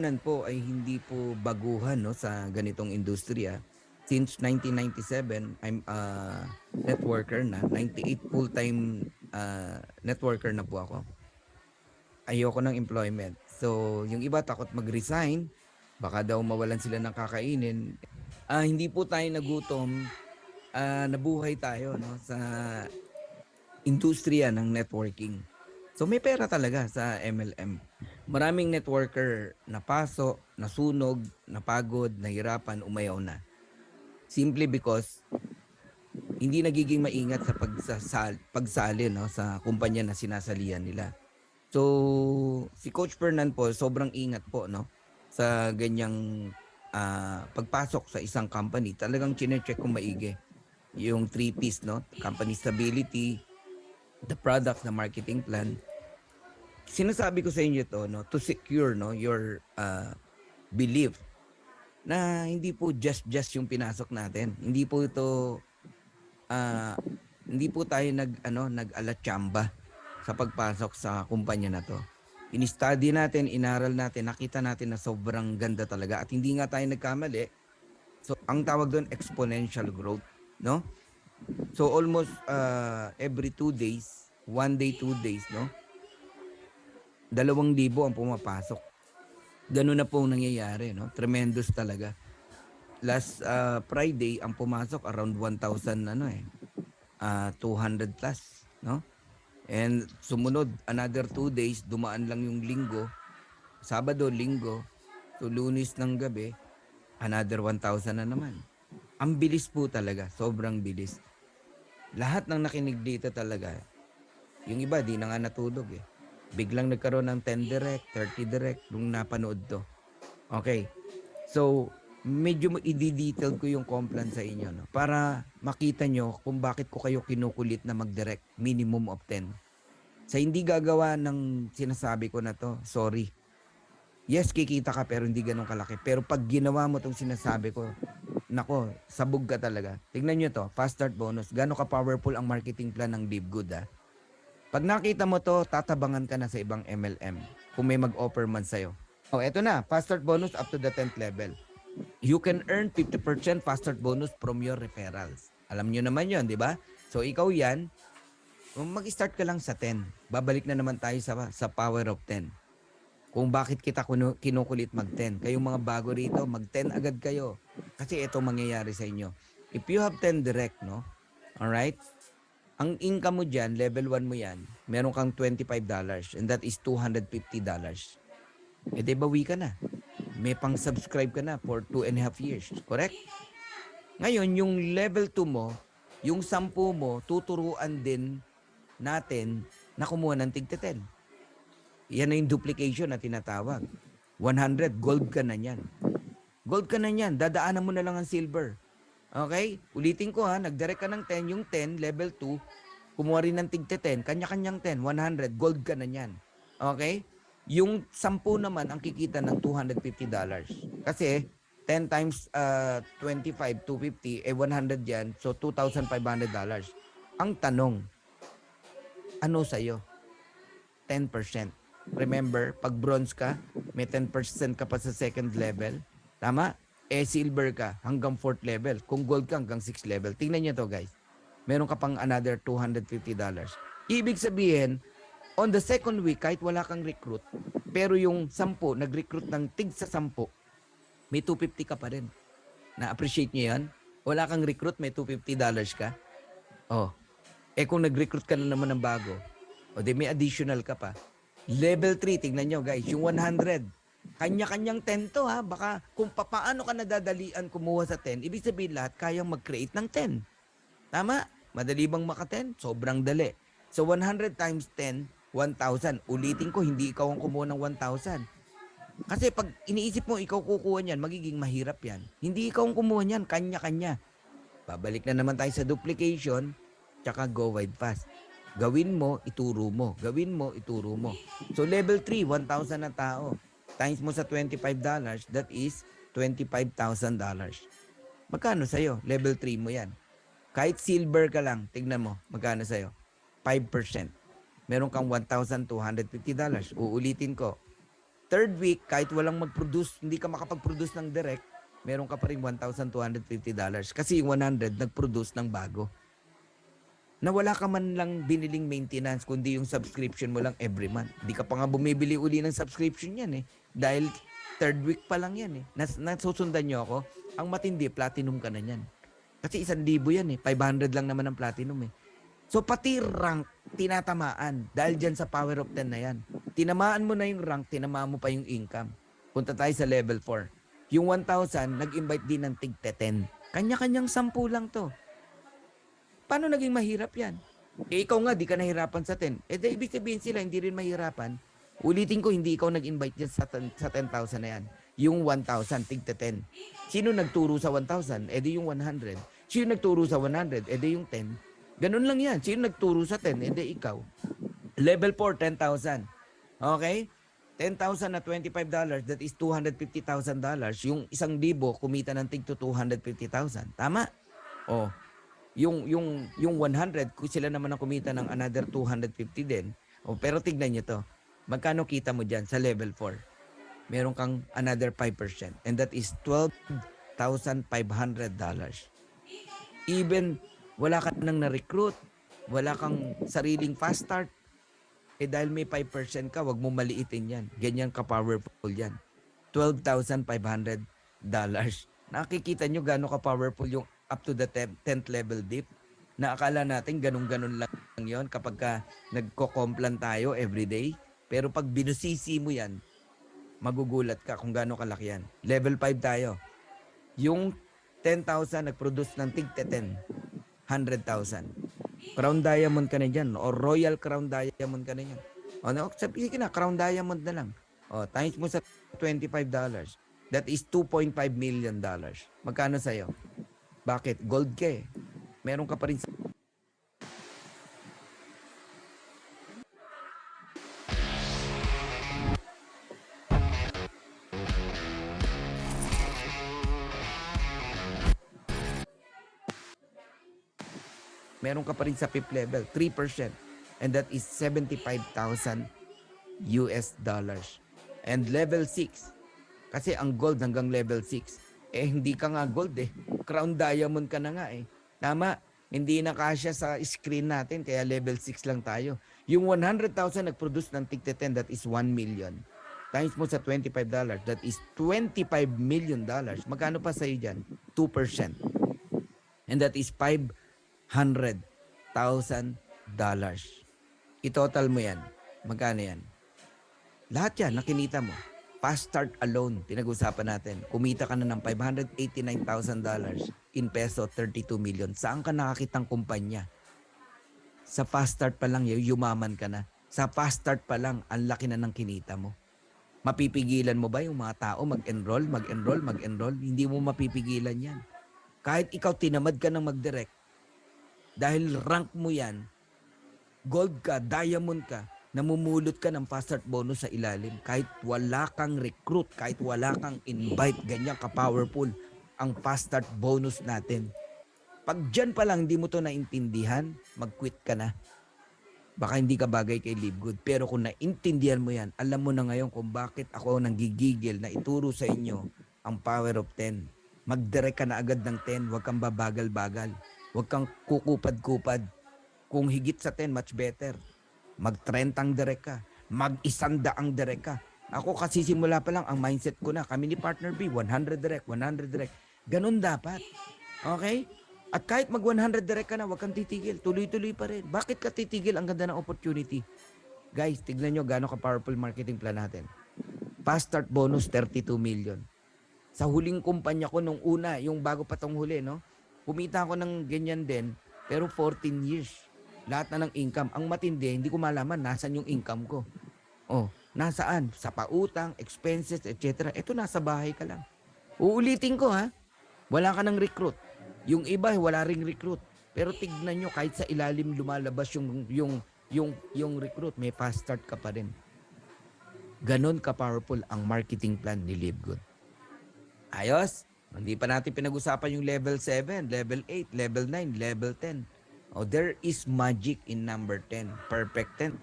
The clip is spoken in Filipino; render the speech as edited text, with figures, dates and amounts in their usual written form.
Po ay hindi po baguhan no sa ganitong industriya. Since 1997, I'm a networker na. 98 full-time networker na po ako. Ayoko ng employment. So, yung iba takot mag-resign, baka daw mawalan sila ng kakainin. Hindi po tayo nagutom, nabuhay tayo no sa industriya ng networking. So may pera talaga sa MLM. Maraming networker napasok, nasunog, napagod, nahirapan, umayaw na. Simply because hindi nagiging maingat sa pagsali no, sa kumpanya na sinasalihan nila. So si Coach Fernan po sobrang ingat po no sa ganyang pagpasok sa isang company. Talagang chine-check kung maigi yung 3 P's no, company stability, the products, the marketing plan. Sinasabi ko sa inyo to no to secure no your belief na hindi po just yung pinasok natin. Ah, hindi po tayo nag-alatsamba sa pagpasok sa kumpanya na to. In-study natin, inaral natin, nakita natin na sobrang ganda talaga at hindi nga tayo nagkamali. So ang tawag doon exponential growth, no? So almost every 2 days, 1 day, 2 days, no? 2,000 ang pumapasok. Ganun na po ang nangyayari, no? Tremendous talaga. Last Friday, ang pumasok around 1,000 200 plus, no? And sumunod, another 2 days, dumaan lang yung linggo, Sabado, linggo, so Lunes ng gabi, another 1,000 na naman. Ang bilis po talaga, sobrang bilis. Lahat ng nakinig dito talaga, yung iba di na nga natulog eh. Biglang nagkaroon ng 10 direct, 30 direct nung napanood to. Okay. So, medyo i-detail ko yung complan sa inyo no para makita nyo kung bakit ko kayo kinukulit na mag-direct minimum of 10. Sa hindi gagawa ng sinasabi ko na to, sorry. Yes, kikita ka pero hindi ganun kalaki. Pero pag ginawa mo tong sinasabi ko, nako, sabog ka talaga. Tignan nyo to, fast start bonus. Gano'n ka powerful ang marketing plan ng Live Good ah. Pag nakita mo to, tatabangan ka na sa ibang MLM kung may mag-offer man sa'yo. Oh, eto na, fast start bonus up to the 10th level. You can earn 50% fast start bonus from your referrals. Alam nyo naman yon, di ba? So ikaw yan, mag-start ka lang sa 10. Babalik na naman tayo sa power of 10. Kung bakit kita kinukulit mag-10. Kayong mga bago rito, mag-10 agad kayo. Kasi ito mangyayari sa inyo. If you have 10 direct, no? Alright? Ang income mo dyan, level 1 mo yan, meron kang $25 and that is $250. Eh di bawi ka na. May pang-subscribe ka na for 2.5 years. Correct? Ngayon, yung level 2 mo, yung 10 mo, tuturuan din natin na kumuha ng tig-10. Yan na yung duplication na tinatawag. 100, gold ka na yan. Gold ka na yan. Dadaanan mo na lang ang silver. Okay? Ulitin ko ha, nag-direct ka ng 10, yung 10, level 2, kumuha rin ng tig-10, kanya-kanyang 10, 100, gold ka na yan. Okay? Yung 10 naman ang kikita ng $250. Kasi 10 times 25, 250, 100 yan. So $2,500. Ang tanong, ano sa'yo? 10%. Remember, pag bronze ka, may 10% ka pa sa second level. Tama? Eh, silver ka hanggang 4th level. Kung gold ka hanggang 6th level. Tingnan nyo to guys. Meron ka pang another $250. Ibig sabihin, on the second week, kahit wala kang recruit, pero yung 10, nag-recruit ng tig sa 10, may 250 ka pa rin. Na-appreciate nyo yan? Wala kang recruit, may $250 ka. Oh, eh kung nag-recruit ka na naman ng bago, o di may additional ka pa. Level 3, tingnan nyo guys, yung 100. Kanya-kanyang 10 to ha. Baka kung paano ka nadadalian kumuha sa 10, ibig sabihin lahat kayang mag-create ng 10. Tama? Madali bang maka-10? Sobrang dali. So 100 times 10, 1,000. Ulitin ko, hindi ikaw ang kumuha ng 1,000. Kasi pag iniisip mo ikaw kukuha niyan, magiging mahirap yan. Hindi ikaw ang kumuha niyan, kanya-kanya. Babalik na naman tayo sa duplication, tsaka go wide fast. Gawin mo, ituro mo. Gawin mo, ituro mo. So level 3, 1,000 na tao. Times mo sa $25, that is $25,000. Magkano sa'yo? Level 3 mo yan. Kahit silver ka lang, tignan mo, magkano sa'yo? 5%. Meron kang $1,250. Uulitin ko. Third week, kahit walang mag-produce, hindi ka makapag-produce ng direct, meron ka pa rin $1,250 kasi yung 100 nag-produce ng bago. Na wala ka man lang biniling maintenance, kundi yung subscription mo lang every month. Hindi ka pa nga bumibili uli ng subscription yan eh. Dahil third week pa lang yan eh. Nasusundan nyo ako, ang matindi, platinum ka na yan. Kasi 1,000 yan eh. 500 lang naman ang platinum eh. So pati rank, tinatamaan dahil dyan sa power of 10 na yan. Tinamaan mo na yung rank, tinamaan mo pa yung income. Punta tayo sa level 4. Yung 1,000, nag-invite din ng tig 10. Kanya-kanyang 10 lang to. Paano naging mahirap yan? Eh ikaw nga, di ka nahirapan sa 10. Eh di ibig sabihin sila, hindi rin mahirapan. Ulitin ko, hindi ikaw nag-invite dyan sa 10,000 na yan. Yung 1,000, tig 10. Sino nagturo sa 1,000? Eh di yung 100. Sino nagturo sa 100? Eh di yung 10. Ganun lang yan. Sino nagturo sa 10? Eh di ikaw. Level 4, 10,000. Okay? 10,000 na $25, that is $250,000. Yung 1,000 kumita ng tig to 250,000. Tama? Oh. Yung 100, sila naman ang kumita ng another 250 din. Oh, pero tignan nyo to. Magkano kita mo dyan sa level 4? Meron kang another 5%. And that is $12,500. Even wala ka nang na-recruit, wala kang sariling fast start, eh dahil may 5% ka, wag mo maliitin yan. Ganyan ka-powerful yan. $12,500. Nakikita nyo gano'n ka-powerful yung up to the 10th level dip. Na akala natin ganun-ganun lang yon kapag ka nagko-complan tayo everyday. Pero pag binusisi mo yan, magugulat ka kung gano'n kalaki yan. Level 5 tayo. Yung 10,000 nag-produce ng tig 10, 100,000. Crown Diamond ka na dyan o Royal Crown Diamond ka na yan. O no, sabihin na, Crown Diamond na lang. O, times mo sa $25. That is $2.5 million. Magkano sa'yo? Bakit? Gold ka eh. Meron ka pa rin. Meron ka pa rin sa fifth level, 3%. And that is 75,000 US dollars. And level 6, kasi ang gold hanggang level 6, eh hindi ka nga gold eh. Crown Diamond ka na nga eh. Tama, hindi na kasya sa screen natin, kaya level 6 lang tayo. Yung 100,000 nag-produce ng tig 10, that is 1 million. Times mo sa $25, that is $25 million. Magkano pa sa'yo dyan? 2%. And that is $500,000. I-total mo yan. Magkano yan? Lahat yan, nakinita mo. Fast start alone, pinag-usapan natin. Kumita ka na ng $589,000 in peso, 32 million. Saan ka nakakitang kumpanya? Sa fast start pa lang, yumaman ka na. Sa fast start pa lang, ang laki na ng kinita mo. Mapipigilan mo ba yung mga tao mag-enroll? Hindi mo mapipigilan yan. Kahit ikaw tinamad ka ng mag-direct, dahil rank mo yan, gold ka, diamond ka, namumulot ka ng fast start bonus sa ilalim. Kahit wala kang recruit, kahit wala kang invite, ganyan ka-powerful ang fast start bonus natin. Pag dyan pa lang hindi mo to naintindihan, mag-quit ka na. Baka hindi ka bagay kay LiveGood. Pero kung naintindihan mo yan, alam mo na ngayon kung bakit ako nanggigigil na ituro sa inyo ang power of 10. Mag-direct ka na agad ng 10, huwag kang babagal-bagal. Huwag kang kukupad-kupad. Kung higit sa 10, much better. Mag-30 direct ka. Mag-100 direct ka. Ako kasi simula pa lang, ang mindset ko na, kami ni Partner B, 100 direct. Ganun dapat. Okay? At kahit mag-100 direct ka na, huwag kang titigil. Tuloy-tuloy pa rin. Bakit ka titigil? Ang ganda ng opportunity. Guys, tignan nyo gano'ng ka-powerful marketing plan natin. Fast start bonus, 32 million. Sa huling kumpanya ko nung una, yung bago pa tong huli, no? Kumita ako ng ganyan din, pero 14 years. Lahat na ng income. Ang matindi, hindi ko malaman nasan yung income ko. Oh, nasaan? Sa pautang, expenses, etc. Ito, nasa bahay ka lang. Uulitin ko ha, wala ka ng recruit. Yung iba, wala ring recruit. Pero tignan nyo, kahit sa ilalim lumalabas yung recruit, may fast start ka pa rin. Ganon ka-powerful ang marketing plan ni LiveGood. Ayos? Hindi pa natin pinag-usapan yung level 7, level 8, level 9, level 10. Oh, there is magic in number 10. Perfect 10.